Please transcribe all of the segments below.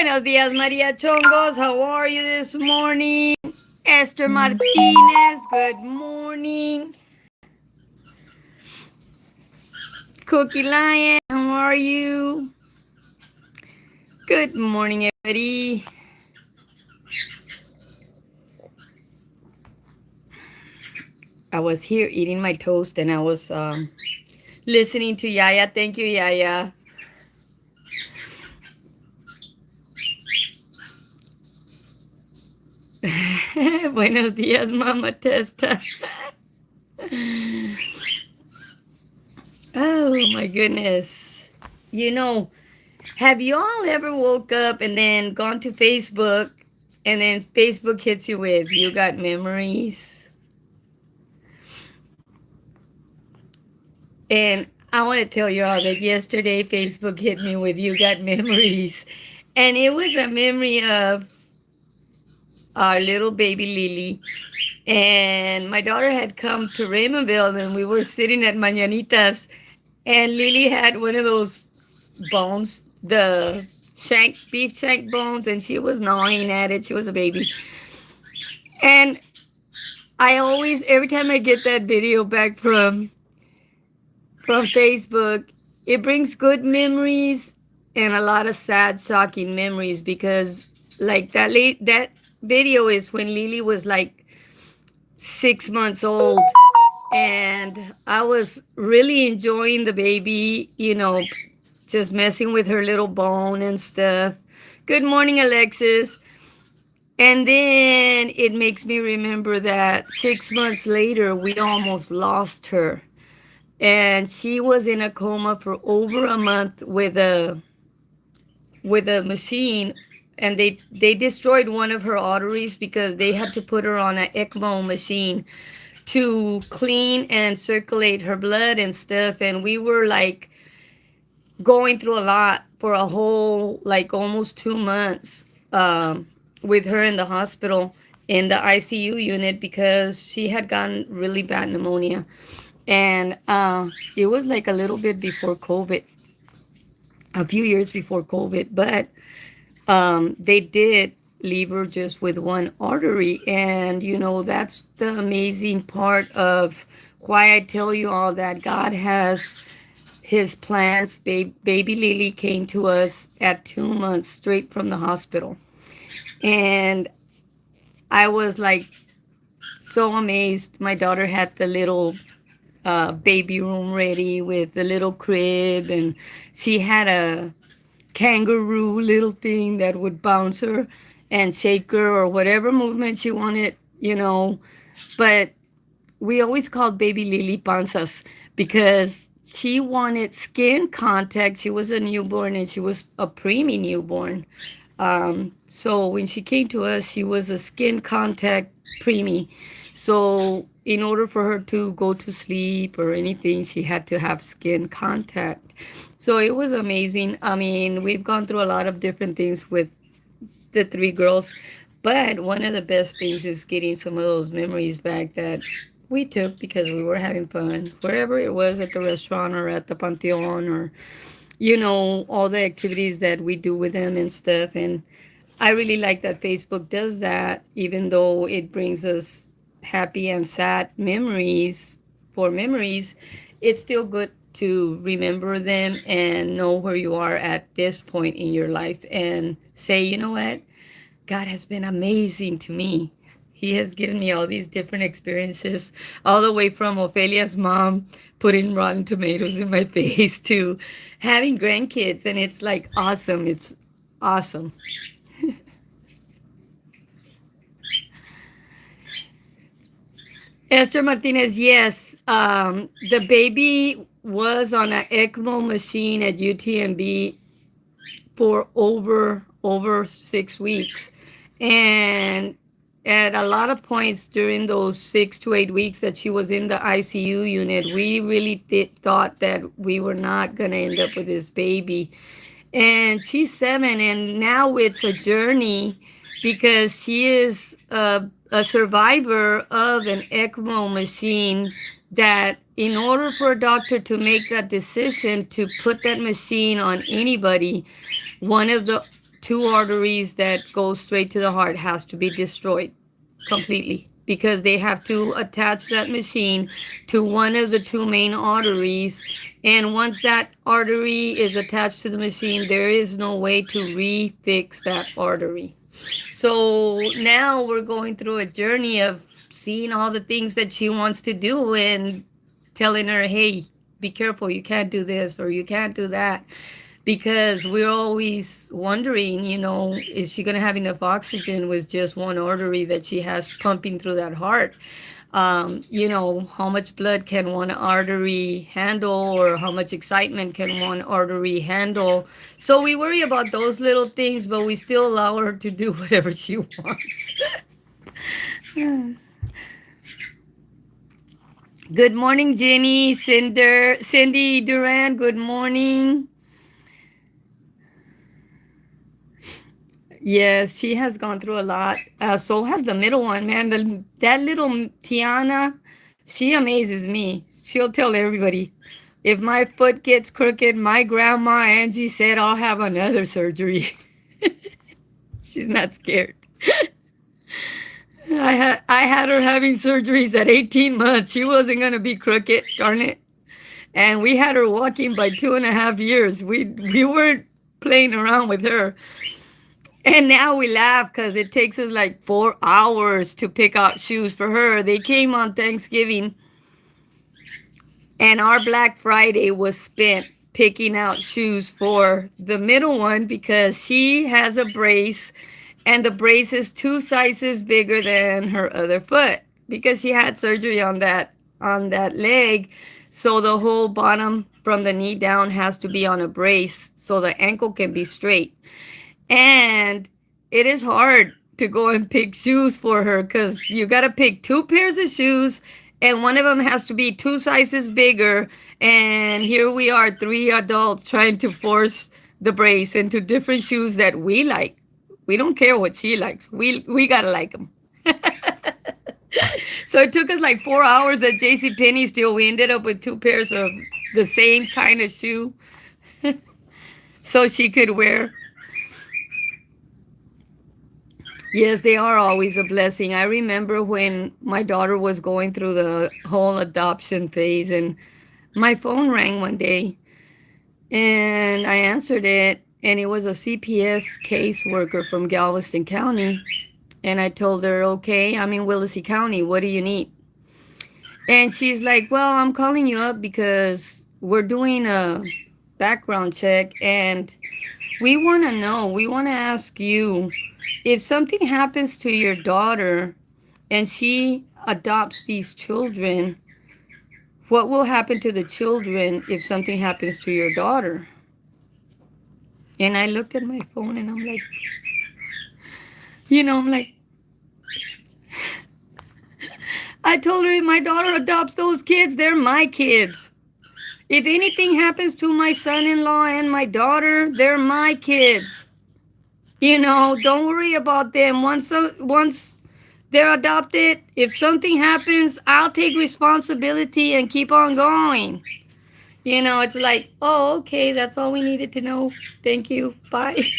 Buenos días, Maria Chongos. How are you this morning? Esther Martinez, good morning. Cookie Lion, how are you? Good morning, everybody. I was here eating my toast and I was listening to Yaya. Thank you, Yaya. Buenos días, Mama Testa. Oh my goodness. You know, have you all ever woke up and then gone to Facebook and then Facebook hits you with, you got memories? And I want to tell you all that yesterday Facebook hit me with, you got memories. And it was a memory of our little baby Lily. And my daughter had come to Raymondville and we were sitting at Mañanitas. And Lily had one of those bones, the beef shank bones, and she was gnawing at it. She was a baby. And I always, every time I get that video back from Facebook, it brings good memories and a lot of sad, shocking memories because like that video is when Lily was like 6 months old. And I was really enjoying the baby, just messing with her little bone and stuff. Good morning, Alexis. And then it makes me remember that 6 months later, we almost lost her. And she was in a coma for over a month with a machine. And they destroyed one of her arteries because they had to put her on an ECMO machine to clean and circulate her blood and stuff. And we were like going through a lot for a whole, like almost 2 months with her in the hospital in the ICU unit because she had gotten really bad pneumonia. And it was like a little bit before COVID, a few years before COVID, but they did leave her just with one artery. And that's the amazing part of why I tell you all that God has his plans. Baby Lily came to us at 2 months straight from the hospital, and I was like so amazed. My daughter had the little baby room ready with the little crib, and she had a kangaroo little thing that would bounce her and shake her or whatever movement she wanted, But we always called baby Lily panzas because she wanted skin contact. She was a newborn and she was a preemie newborn. So when she came to us, she was a skin contact preemie. So in order for her to go to sleep or anything, she had to have skin contact. So it was amazing. I mean, we've gone through a lot of different things with the three girls, but one of the best things is getting some of those memories back that we took because we were having fun, wherever it was, at the restaurant or at the Panteon or, all the activities that we do with them and stuff. And I really like that Facebook does that, even though it brings us happy and sad memories. For memories, it's still good to remember them and know where you are at this point in your life and say, you know what? God has been amazing to me. He has given me all these different experiences, all the way from Ophelia's mom putting rotten tomatoes in my face to having grandkids. And it's like awesome. It's awesome. Esther Martinez, yes. The baby was on an ECMO machine at UTMB for over 6 weeks. And at a lot of points during those 6 to 8 weeks that she was in the ICU unit, we really thought that we were not going to end up with this baby. And she's 7, and now it's a journey because she is a survivor of an ECMO machine that in order for a doctor to make that decision to put that machine on anybody, one of the two arteries that go straight to the heart has to be destroyed completely, because they have to attach that machine to one of the two main arteries. And once that artery is attached to the machine, there is no way to refix that artery. So now we're going through a journey of seeing all the things that she wants to do and telling her, hey, be careful, you can't do this or you can't do that. Because we're always wondering, is she going to have enough oxygen with just one artery that she has pumping through that heart? How much blood can one artery handle, or how much excitement can one artery handle? So we worry about those little things, but we still allow her to do whatever she wants. Good morning, Jenny, Cindy Duran, good morning. Yes, she has gone through a lot. So has the middle one, man. That little Tiana, she amazes me. She'll tell everybody, if my foot gets crooked, my grandma Angie said I'll have another surgery. She's not scared. I had her having surgeries at 18 months. She wasn't gonna be crooked, darn it. And we had her walking by 2.5 years. We weren't playing around with her. And now we laugh because it takes us like 4 hours to pick out shoes for her. They came on Thanksgiving, and our Black Friday was spent picking out shoes for the middle one because she has a brace, and the brace is 2 sizes bigger than her other foot because she had surgery on that leg. So the whole bottom from the knee down has to be on a brace so the ankle can be straight. And it is hard to go and pick shoes for her because you got to pick 2 pairs of shoes, and one of them has to be 2 sizes bigger. And here we are, 3 adults trying to force the brace into different shoes that we like. We don't care what she likes. We got to like them. So it took us like 4 hours at JCPenney's till we ended up with 2 pairs of the same kind of shoe so she could wear. Yes, they are always a blessing. I remember when my daughter was going through the whole adoption phase, and my phone rang one day, and I answered it, and it was a CPS caseworker from Galveston County. And I told her, okay, I'm in Willacy County. What do you need? And she's like, well, I'm calling you up because we're doing a background check, and we want to ask you, if something happens to your daughter and she adopts these children, what will happen to the children if something happens to your daughter? And I looked at my phone and I'm like, I told her, if my daughter adopts those kids, they're my kids. If anything happens to my son-in-law and my daughter, they're my kids. Don't worry about them. Once they're adopted, if something happens, I'll take responsibility and keep on going. It's like, oh, okay, that's all we needed to know. Thank you. Bye.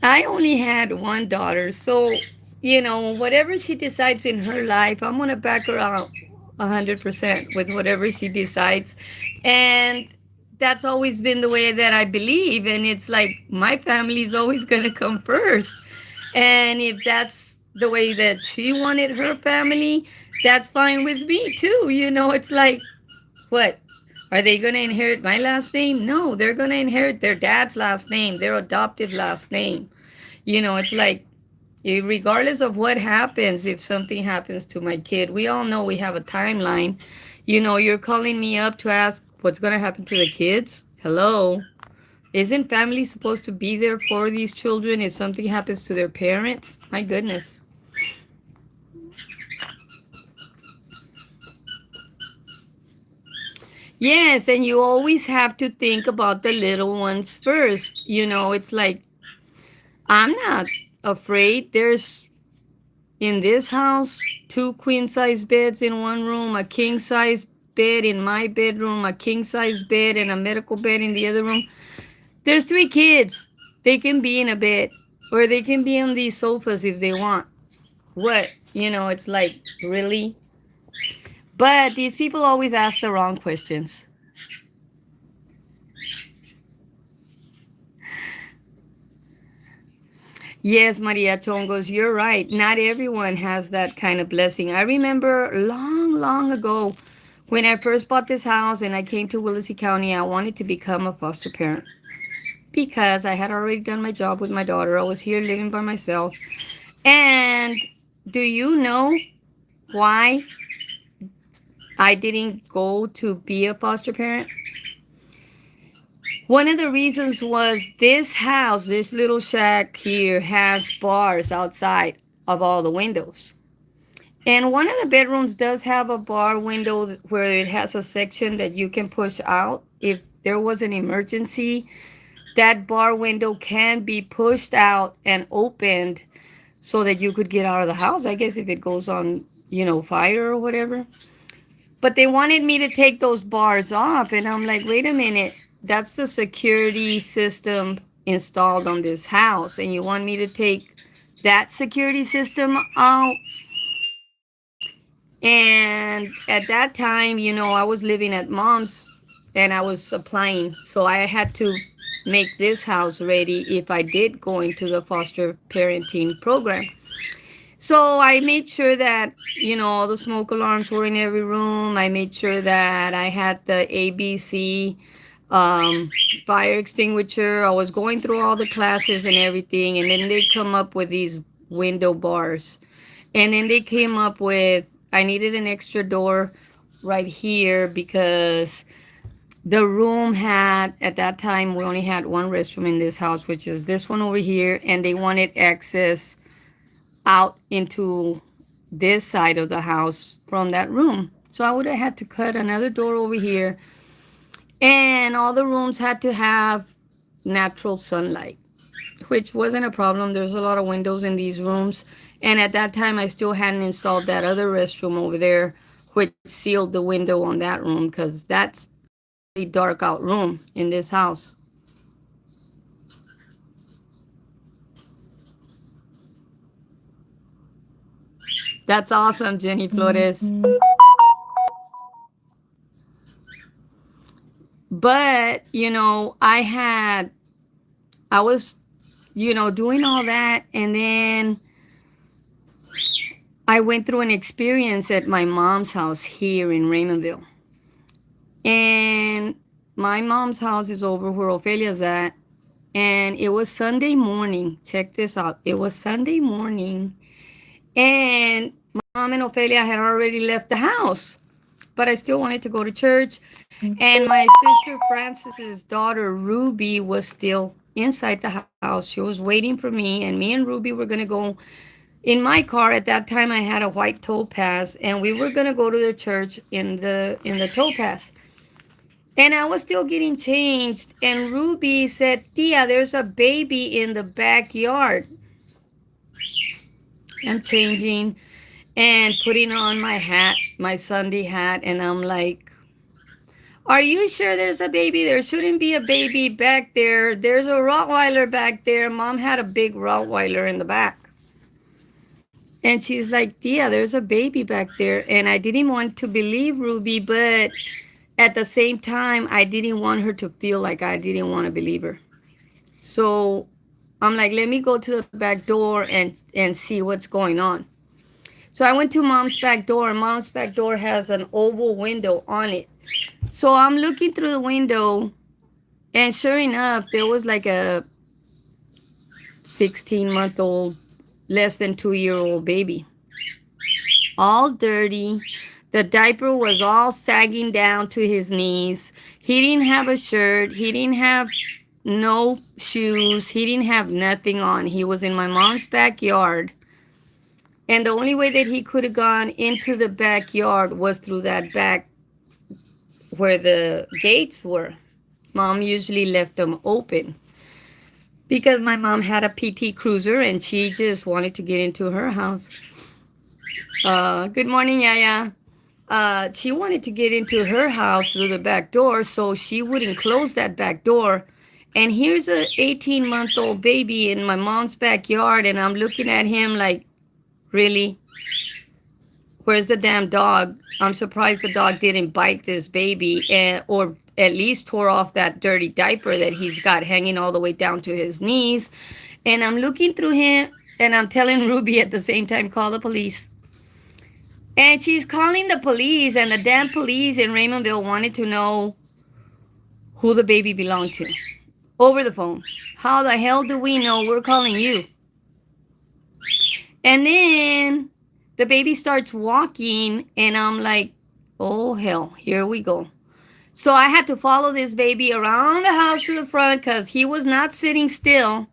I only had one daughter, so, whatever she decides in her life, I'm going to back her out 100% with whatever she decides. And that's always been the way that I believe. And it's like, my family's always going to come first. And if that's the way that she wanted her family, that's fine with me too. It's like, what? Are they going to inherit my last name? No, they're going to inherit their dad's last name, their adoptive last name. It's like, regardless of what happens, if something happens to my kid, we all know we have a timeline. You're calling me up to ask what's going to happen to the kids? Hello? Isn't family supposed to be there for these children if something happens to their parents? My goodness. Yes, and you always have to think about the little ones first. It's like, I'm not afraid. There's, in this house, 2 queen-size beds in one room, a king-size bed in my bedroom, a king size bed, and a medical bed in the other room. There's three kids. They can be in a bed, or they can be on these sofas if they want. What? It's like, really? But these people always ask the wrong questions. Yes, Maria Chongos, you're right. Not everyone has that kind of blessing. I remember long, long ago when I first bought this house and I came to Willacy County, I wanted to become a foster parent because I had already done my job with my daughter. I was here living by myself. And do you know why I didn't go to be a foster parent? One of the reasons was this house, this little shack here, has bars outside of all the windows. And one of the bedrooms does have a bar window where it has a section that you can push out. If there was an emergency, that bar window can be pushed out and opened so that you could get out of the house, I guess, if it goes on, fire or whatever. But they wanted me to take those bars off. And I'm like, wait a minute. That's the security system installed on this house. And you want me to take that security system out? And at that time, I was living at mom's and I was applying. So I had to make this house ready if I did go into the foster parenting program. So I made sure that, all the smoke alarms were in every room. I made sure that I had the ABC fire extinguisher. I was going through all the classes and everything. And then they come up with these window bars. And then they came up with, I needed an extra door right here because the room had, at that time, we only had one restroom in this house, which is this one over here. And they wanted access out into this side of the house from that room. So I would have had to cut another door over here. And all the rooms had to have natural sunlight, which wasn't a problem. There's a lot of windows in these rooms. And at that time, I still hadn't installed that other restroom over there, which sealed the window on that room because that's a dark out room in this house. That's awesome, Jenny Flores. But, I was, doing all that. And then I went through an experience at my mom's house here in Raymondville. And my mom's house is over where Ophelia's at. And it was Sunday morning. Check this out. It was Sunday morning. And Mom and Ophelia had already left the house. But I still wanted to go to church. And my sister Frances's daughter, Ruby, was still inside the house. She was waiting for me. And me and Ruby were going to go in my car. At that time, I had a white Topaz. And we were going to go to the church in the Topaz. And I was still getting changed. And Ruby said, Tia, there's a baby in the backyard. I'm changing and putting on my hat, my Sunday hat. And I'm like, are you sure there's a baby? There shouldn't be a baby back there. There's a Rottweiler back there. Mom had a big Rottweiler in the back. And she's like, Tia, there's a baby back there. And I didn't want to believe Ruby, but at the same time, I didn't want her to feel like I didn't want to believe her. So I'm like, let me go to the back door and see what's going on. So I went to Mom's back door, and Mom's back door has an oval window on it. So I'm looking through the window, and sure enough, there was like a 16-month-old, less than 2-year-old baby. All dirty. The diaper was all sagging down to his knees. He didn't have a shirt. He didn't have no shoes. He didn't have nothing on. He was in my mom's backyard. And the only way that he could have gone into the backyard was through that back where the gates were. Mom usually left them open because my mom had a PT Cruiser and she just wanted to get into her house. Good morning, Yaya. she wanted to get into her house through the back door, so she wouldn't close that back door. And here's a 18-month-old baby in my mom's backyard, and I'm looking at him like, really? Where's the damn dog? I'm surprised the dog didn't bite this baby, or at least tore off that dirty diaper that he's got hanging all the way down to his knees. And I'm looking through him, and I'm telling Ruby at the same time, call the police. And she's calling the police, and the damn police in Raymondville wanted to know who the baby belonged to over the phone. How the hell do we know? We're calling you. And then the baby starts walking, and I'm like, oh, hell, here we go. So I had to follow this baby around the house to the front because he was not sitting still.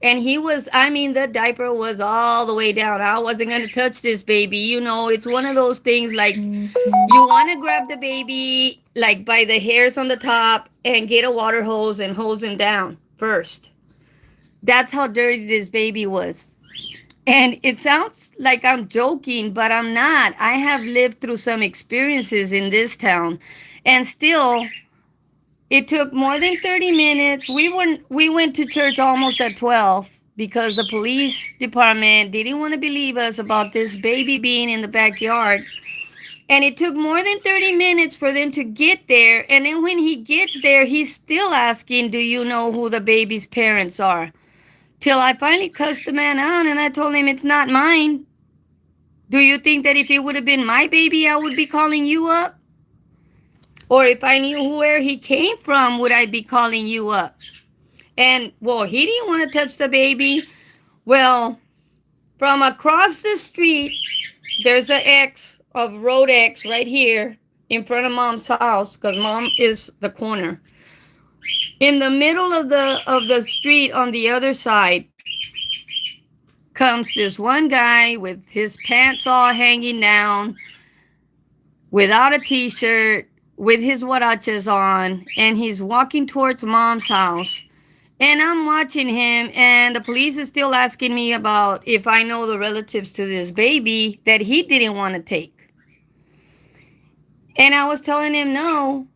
And he was, I mean, the diaper was all the way down. I wasn't going to touch this baby. You know, it's one of those things like you want to grab the baby like by the hairs on the top and get a water hose and hose him down first. That's how dirty this baby was. And it sounds like I'm joking, but I'm not. I have lived through some experiences in this town. And still, it took more than 30 minutes. We went to church almost at 12 because the police department didn't want to believe us about this baby being in the backyard. And it took more than 30 minutes for them to get there. And then when he gets there, he's still asking, do you know who the baby's parents are? Till I finally cussed the man out and I told him it's not mine. Do you think that if it would have been my baby, I would be calling you up? Or if I knew where he came from, would I be calling you up? And, well, he didn't want to touch the baby. Well, from across the street, there's an X of Road X right here in front of Mom's house, because Mom is the corner. In the middle of the street on the other side comes this one guy with his pants all hanging down, without a t-shirt, with his huaraches on, and he's walking towards Mom's house. And I'm watching him, and the police is still asking me about if I know the relatives to this baby that he didn't want to take. And I was telling him no.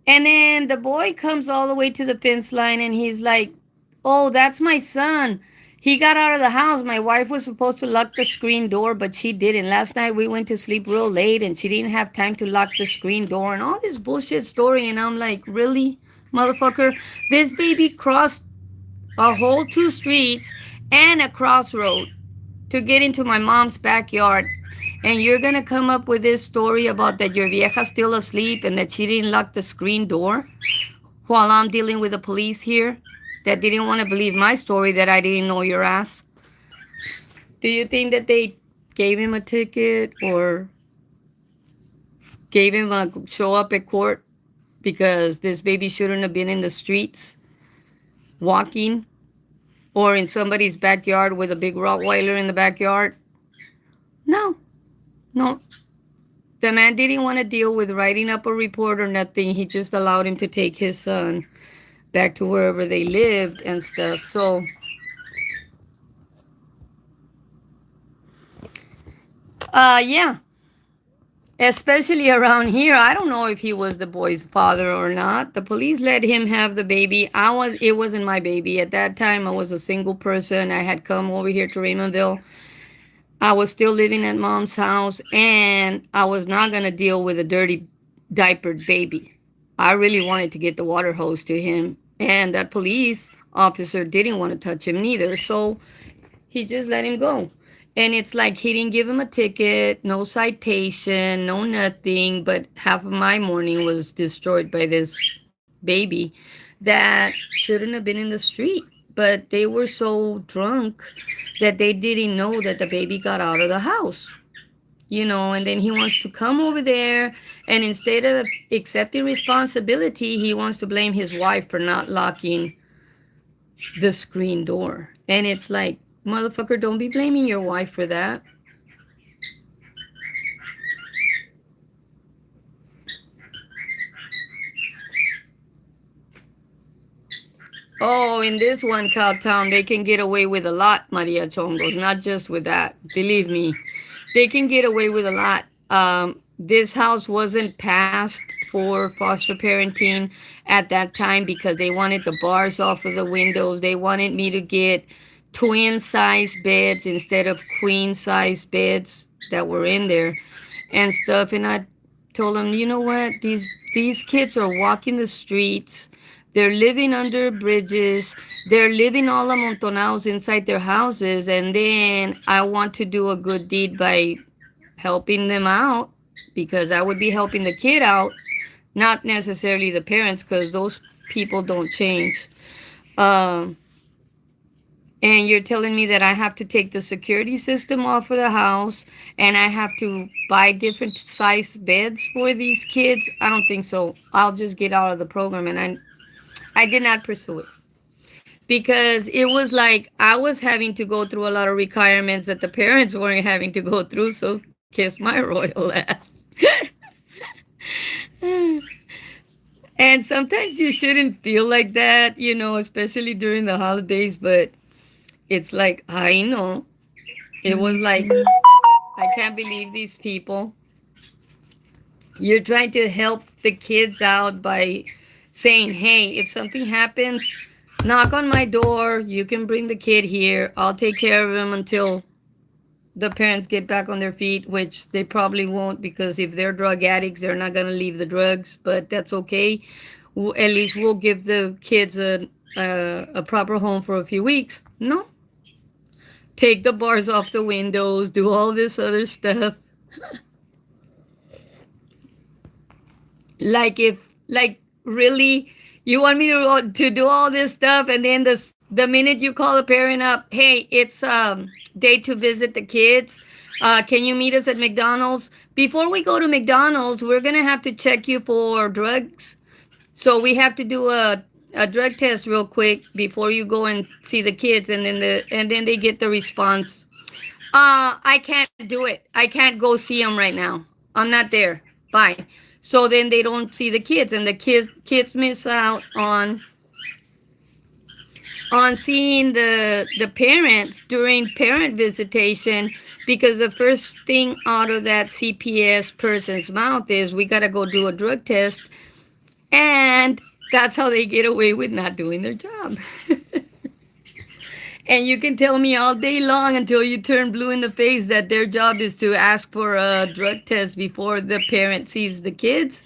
And then the boy comes all the way to the fence line, and he's like, oh, that's my son. He got out of the house. My wife was supposed to lock the screen door, but she didn't. Last night we went to sleep real late, and she didn't have time to lock the screen door and all this bullshit story. And I'm like, really, motherfucker? This baby crossed a whole 2 streets and a crossroad to get into my mom's backyard. And you're going to come up with this story about that your vieja's still asleep and that she didn't lock the screen door while I'm dealing with the police here that didn't want to believe my story that I didn't know your ass. Do you think that they gave him a ticket or gave him a show up at court because this baby shouldn't have been in the streets walking or in somebody's backyard with a big Rottweiler in the backyard? No. No, the man didn't want to deal with writing up a report or nothing. He just allowed him to take his son back to wherever they lived and stuff. So, yeah, especially around here. I don't know if he was the boy's father or not. The police let him have the baby. It wasn't my baby. At that time, I was a single person. I had come over here to Raymondville. I was still living at Mom's house, and I was not going to deal with a dirty diapered baby. I really wanted to get the water hose to him, and that police officer didn't want to touch him neither, so he just let him go. And it's like he didn't give him a ticket, no citation, no nothing, but half of my morning was destroyed by this baby that shouldn't have been in the street. But they were so drunk that they didn't know that the baby got out of the house, you know, and then he wants to come over there, and instead of accepting responsibility, he wants to blame his wife for not locking the screen door. And it's like, motherfucker, don't be blaming your wife for that. Oh, in this one cow town, they can get away with a lot, Maria Chongos. Not just with that. Believe me, they can get away with a lot. this house wasn't passed for foster parenting at that time because they wanted the bars off of the windows. They wanted me to get twin size beds instead of queen size beds that were in there and stuff. And I told them, you know what? These kids are walking the streets. They're living under bridges. They're living all amontonados inside their houses. And then I want to do a good deed by helping them out because I would be helping the kid out, not necessarily the parents, because those people don't change. Um, and you're telling me that I have to take the security system off of the house and I have to buy different size beds for these kids? I don't think so. I'll just get out of the program, and I did not pursue it because it was like I was having to go through a lot of requirements that the parents weren't having to go through. So kiss my royal ass. And sometimes you shouldn't feel like that, especially during the holidays, but it's like, I know. It was like, I can't believe these people. You're trying to help the kids out by saying, hey, if something happens, knock on my door. You can bring the kid here. I'll take care of him until the parents get back on their feet, which they probably won't because if they're drug addicts, they're not going to leave the drugs, but that's okay. At least we'll give the kids a proper home for a few weeks. No. Take the bars off the windows, do all this other stuff. Like really, you want me to do all this stuff, and then the minute you call the parent up, hey, it's day to visit the kids. Can you meet us at McDonald's? Before we go to McDonald's, we're gonna have to check you for drugs. So we have to do a drug test real quick before you go and see the kids, and then they get the response. I can't do it. I can't go see them right now. I'm not there. Bye. So then they don't see the kids, and the kids miss out on seeing the parents during parent visitation because the first thing out of that CPS person's mouth is we got to go do a drug test, and that's how they get away with not doing their job. And you can tell me all day long until you turn blue in the face that their job is to ask for a drug test before the parent sees the kids.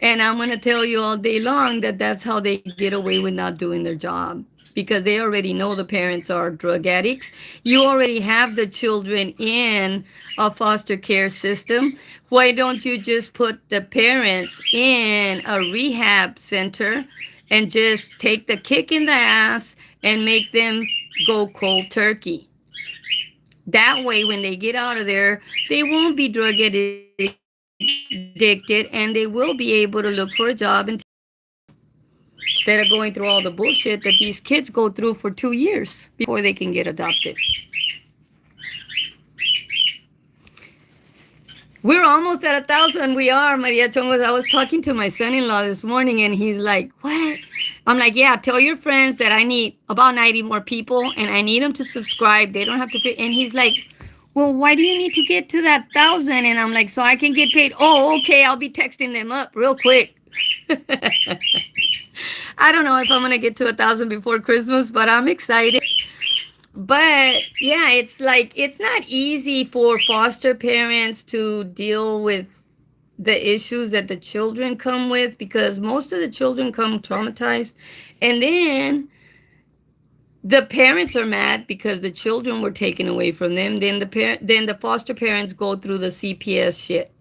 And I'm going to tell you all day long that that's how they get away with not doing their job because they already know the parents are drug addicts. You already have the children in a foster care system. Why don't you just put the parents in a rehab center and just take the kick in the ass and make them go cold turkey? That way, when they get out of there, they won't be drug addicted and they will be able to look for a job and instead of going through all the bullshit that these kids go through for 2 years before they can get adopted. We're almost at 1,000. We are, Maria Chongos. I was talking to my son-in-law this morning, and he's like, what? I'm like, yeah, tell your friends that I need about 90 more people, and I need them to subscribe. They don't have to pay. And he's like, well, why do you need to get to that 1,000? And I'm like, so I can get paid. Oh, okay, I'll be texting them up real quick. I don't know if I'm going to get to 1,000 before Christmas, but I'm excited. But yeah, it's like it's not easy for foster parents to deal with the issues that the children come with because most of the children come traumatized, and then the parents are mad because the children were taken away from them. Then the foster parents go through the CPS shit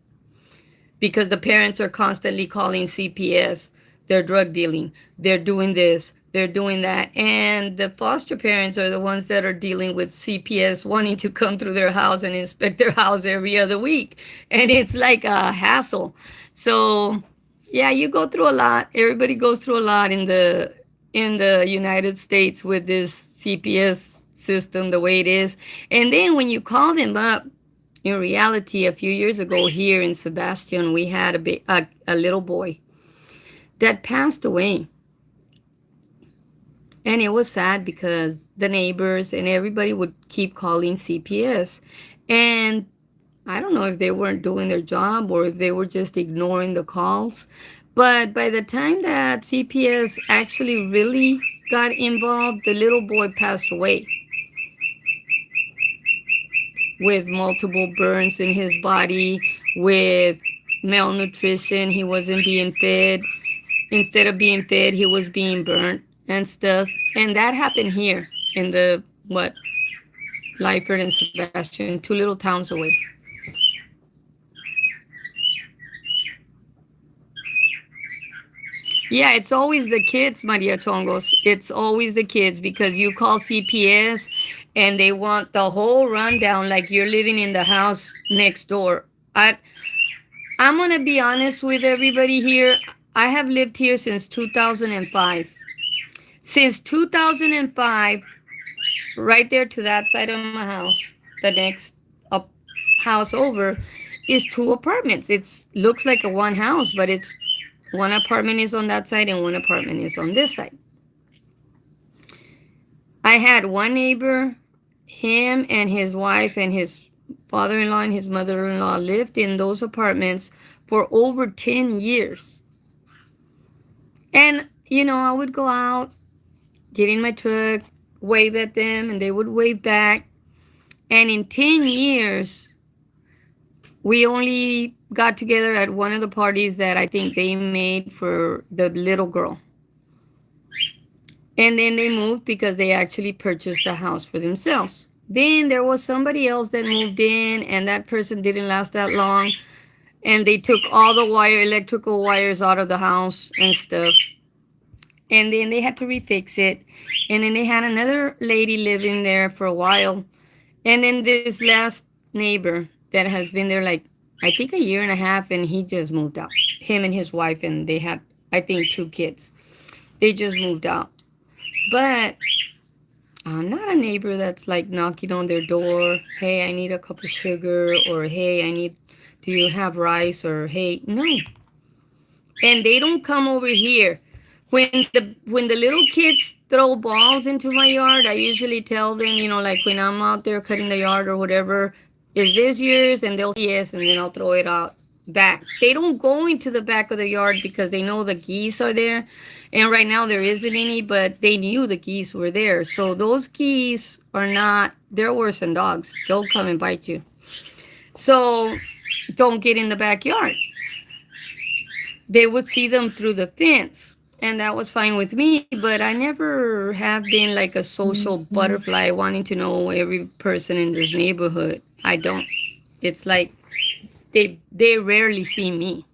because the parents are constantly calling CPS. They're drug dealing. They're doing this. They're doing that. And the foster parents are the ones that are dealing with CPS wanting to come through their house and inspect their house every other week. And it's like a hassle. So, yeah, you go through a lot. Everybody goes through a lot in the United States with this CPS system the way it is. And then when you call them up, in reality, a few years ago here in Sebastian, we had a little boy that passed away. And it was sad because the neighbors and everybody would keep calling CPS. And I don't know if they weren't doing their job or if they were just ignoring the calls. But by the time that CPS actually really got involved, the little boy passed away with multiple burns in his body, with malnutrition. He wasn't being fed. Instead of being fed, he was being burnt and stuff. And that happened here in the, what, Lyford and Sebastian, two little towns away. Yeah, it's always the kids, Maria Chongos. It's always the kids because you call CPS and they want the whole rundown like you're living in the house next door. I I'm going to be honest with everybody here. I have lived here since 2005. Since 2005, right there to that side of my house, the next up house over is two apartments. It looks like a one house, but it's one apartment is on that side and one apartment is on this side. I had one neighbor, him and his wife and his father-in-law and his mother-in-law lived in those apartments for over 10 years. And, I would go out, get in my truck, wave at them, and they would wave back. And in 10 years, we only got together at one of the parties that I think they made for the little girl. And then they moved because they actually purchased the house for themselves. Then there was somebody else that moved in, and that person didn't last that long. And they took all the electrical wires out of the house and stuff. And then they had to refix it. And then they had another lady living there for a while. And then this last neighbor that has been there like, I think a year and a half, and he just moved out. Him and his wife, and they had, I think, 2 kids. They just moved out. But I'm not a neighbor that's like knocking on their door. Hey, I need a cup of sugar, or hey, do you have rice, or hey, no. And they don't come over here. When the little kids throw balls into my yard, I usually tell them, like when I'm out there cutting the yard or whatever, is this yours? And they'll say yes, and then I'll throw it out back. They don't go into the back of the yard because they know the geese are there. And right now there isn't any, but they knew the geese were there. So those geese they're worse than dogs. They'll come and bite you. So don't get in the backyard. They would see them through the fence. And that was fine with me, but I never have been like a social butterfly wanting to know every person in this neighborhood. I don't. It's like they rarely see me.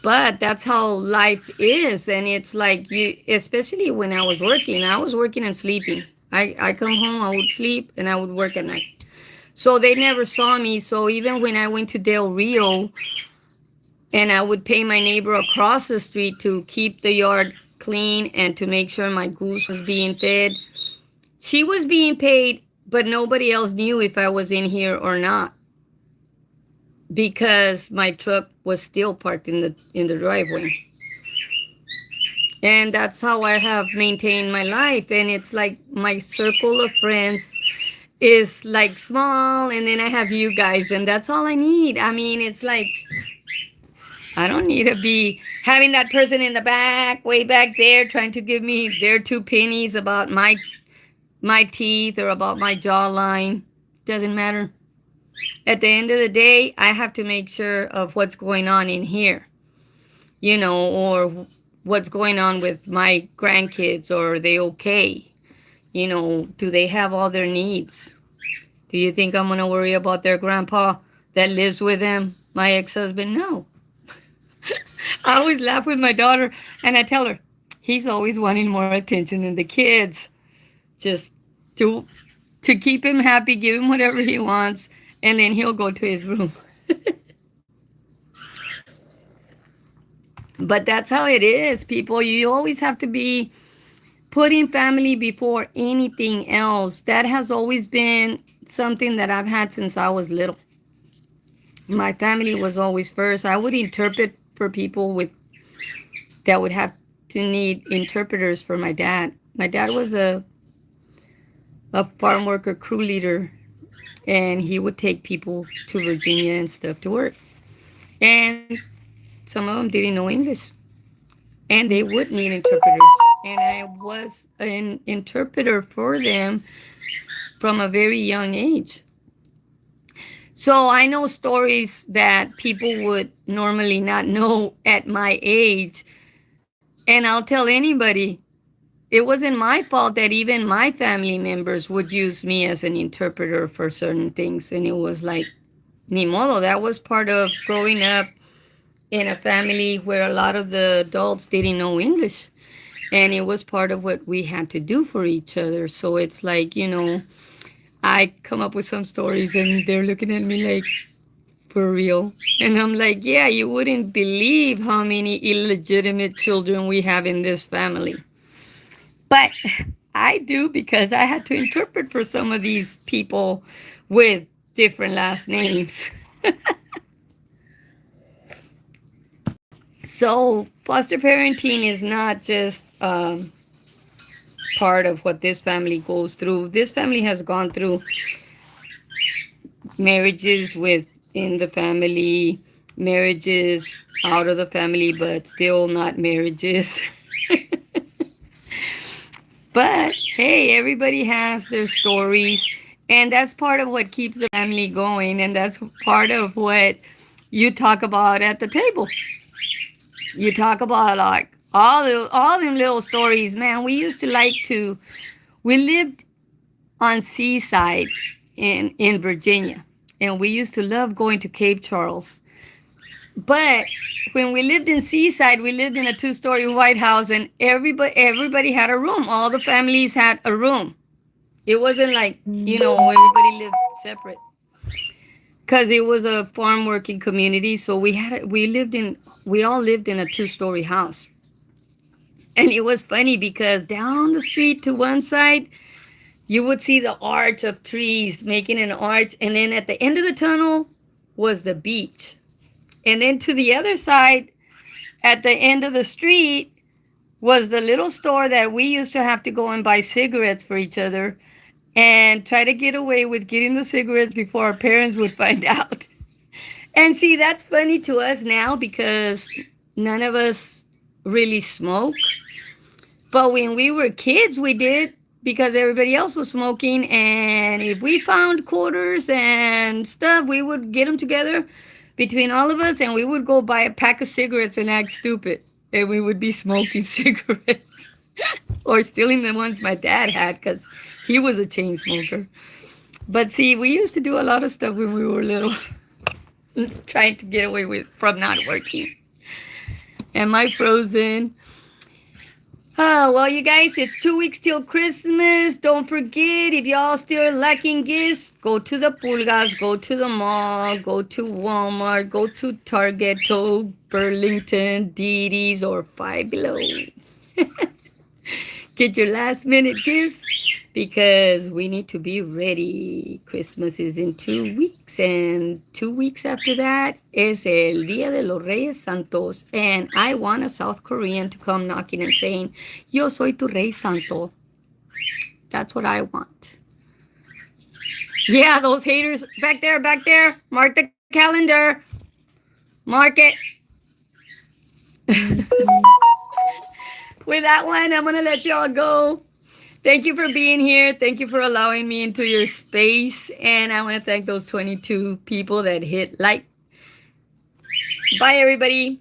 But that's how life is. And it's like especially when I was working and sleeping. I come home, I would sleep, and I would work at night. So they never saw me. So even when I went to Del Rio, and I would pay my neighbor across the street to keep the yard clean and to make sure my goose was being fed, she was being paid, but nobody else knew if I was in here or not, because my truck was still parked in the driveway. And that's how I have maintained my life. And it's like my circle of friends is like small, and then I have you guys, and that's all I need. I mean, it's like I don't need to be having that person in the back, way back there, trying to give me their 2 pennies about my teeth or about my jawline. Doesn't matter. At the end of the day, I have to make sure of what's going on in here, or what's going on with my grandkids. Or are they okay? Do they have all their needs? Do you think I'm going to worry about their grandpa that lives with them, my ex-husband? No. I always laugh with my daughter, and I tell her, he's always wanting more attention than the kids. Just to keep him happy, give him whatever he wants, and then he'll go to his room. But that's how it is, people. You always have to be putting family before anything else. That has always been something that I've had since I was little. My family was always first. I would interpret for people that would have to need interpreters for my dad. My dad was a farm worker, crew leader, and he would take people to Virginia and stuff to work. And some of them didn't know English, and they would need interpreters. And I was an interpreter for them from a very young age. So I know stories that people would normally not know at my age. And I'll tell anybody, it wasn't my fault that even my family members would use me as an interpreter for certain things. And it was like, ni modo, that was part of growing up in a family where a lot of the adults didn't know English. And it was part of what we had to do for each other. So it's like, I come up with some stories and they're looking at me like, for real? And I'm like, yeah, you wouldn't believe how many illegitimate children we have in this family. But I do, because I had to interpret for some of these people with different last names. So foster parenting is not just part of what this family goes through. This family has gone through marriages within the family, marriages out of the family, but still not marriages. But hey, everybody has their stories, and that's part of what keeps the family going, and that's part of what you talk about at the table. You talk about like all them little stories, man. We used to like to. We lived on Seaside in Virginia, and we used to love going to Cape Charles. But when we lived in Seaside, we lived in a two-story White House, and everybody had a room. All the families had a room. It wasn't like everybody lived separate, because it was a farm working community. So we all lived in a two-story house. And it was funny because down the street to one side, you would see the arch of trees making an arch. And then at the end of the tunnel was the beach. And then to the other side, at the end of the street, was the little store that we used to have to go and buy cigarettes for each other and try to get away with getting the cigarettes before our parents would find out. And see, that's funny to us now because none of us really smoke. But when we were kids, we did, because everybody else was smoking. And if we found quarters and stuff, we would get them together between all of us, and we would go buy a pack of cigarettes and act stupid. And we would be smoking cigarettes or stealing the ones my dad had, because he was a chain smoker. But see, we used to do a lot of stuff when we were little, trying to get away from not working. Am I frozen? Oh, well, you guys, it's 2 weeks till Christmas. Don't forget, if y'all still lacking gifts, go to the Pulgas, go to the mall, go to Walmart, go to Target, to Burlington, Didi's, or Five Below. Get your last minute gifts, because we need to be ready. Christmas is in 2 weeks, and 2 weeks after that is el Día de los Reyes Santos. And I want a South Korean to come knocking and saying, Yo soy tu Rey Santo. That's what I want. Yeah, those haters back there, mark the calendar. Mark it. With that one, I'm going to let y'all go. Thank you for being here. Thank you for allowing me into your space. And I want to thank those 22 people that hit like. Bye, everybody.